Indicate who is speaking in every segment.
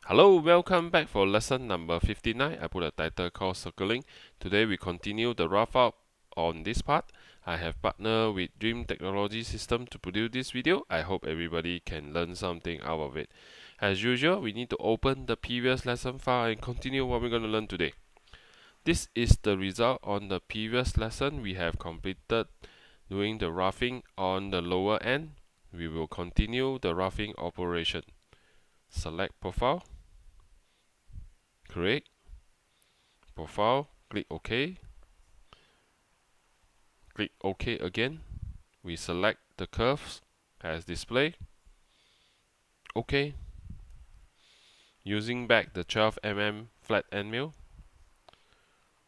Speaker 1: Hello, welcome back for lesson number 59. I put a title called Circling. Today we continue the rough out on this part. I have partnered with Dream Technology System to produce this video. I hope everybody can learn something out of it. As usual, we need to open the previous lesson file and continue what we're going to learn today. This is the result on the previous lesson. We have completed doing the roughing on the lower end. We will continue the roughing operation. Select Profile. Create profile, click OK, click OK again. We select the curves as display. OK. Using back the 12 mm flat end mill.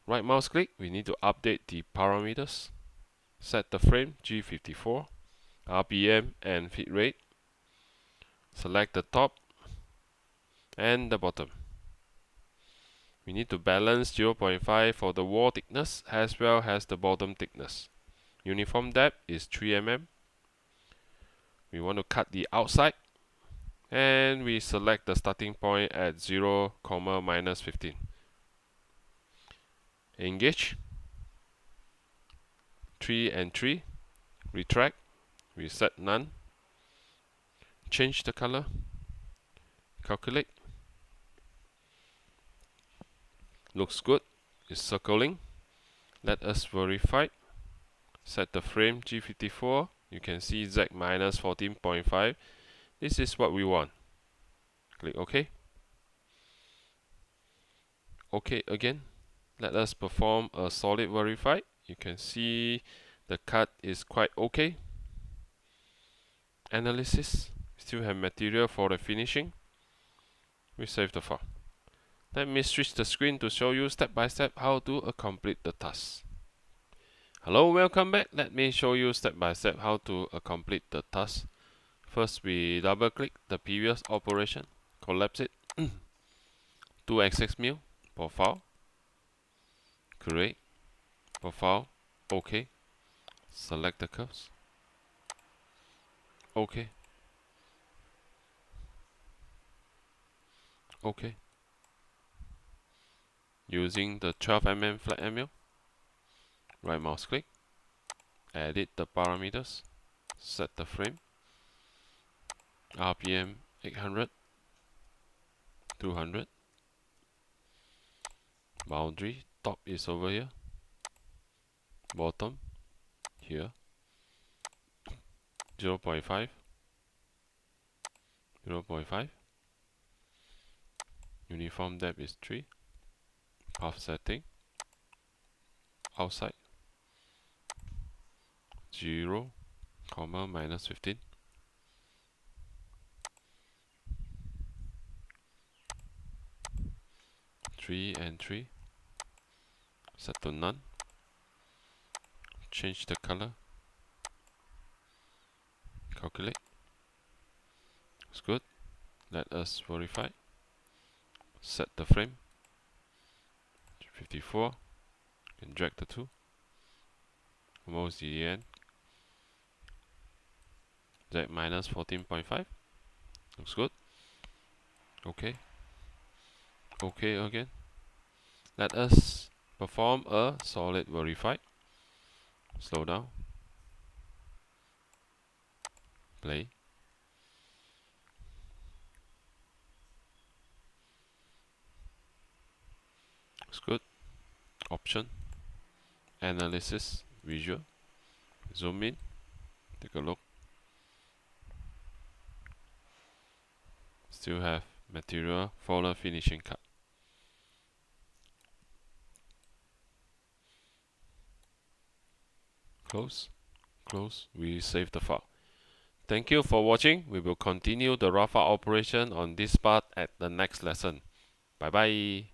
Speaker 1: Right mouse click, we need to update the parameters. Set the frame G54, RPM and feed rate. Select the top and the bottom. We need to balance 0.5 for the wall thickness as well as the bottom thickness. Uniform depth is 3 mm. We want to cut the outside and we select the starting point at 0, minus 15. Engage 3 and 3. Retract. We set none. Change the color. Calculate. Looks good. It's circling. Let us verify. Set the frame G54. You can see Z minus 14.5. This is what we want. Click OK. OK again. Let us perform a solid verify. You can see the cut is quite okay. Analysis. Still have material for the finishing. We save the file. Let me switch the screen to show you step by step how to complete the task. Hello, welcome back. Let me show you step by step how to complete the task. First, we double click the previous operation, collapse it, 2xx mill, profile, create, profile, OK, select the curves, OK, OK. Using the 12 mm flat end mill, right mouse click, edit the parameters, set the frame, RPM 800, 200, boundary, top is over here, bottom here, 0.5, 0.5, uniform depth is 3, path setting, outside, 0, minus 15, three and 3, set to none, change the color, calculate, it's good. Let us verify, set the frame, 54, and drag the 2, almost the end, Z minus 14.5, looks good, OK, OK again. Let us perform a solid verify, slow down, play, looks good, option, analysis, visual, zoom in, take a look, still have material for the finishing cut. Close, close, we save the file. Thank you for watching. We will continue the rough out operation on this part at the next lesson. Bye bye.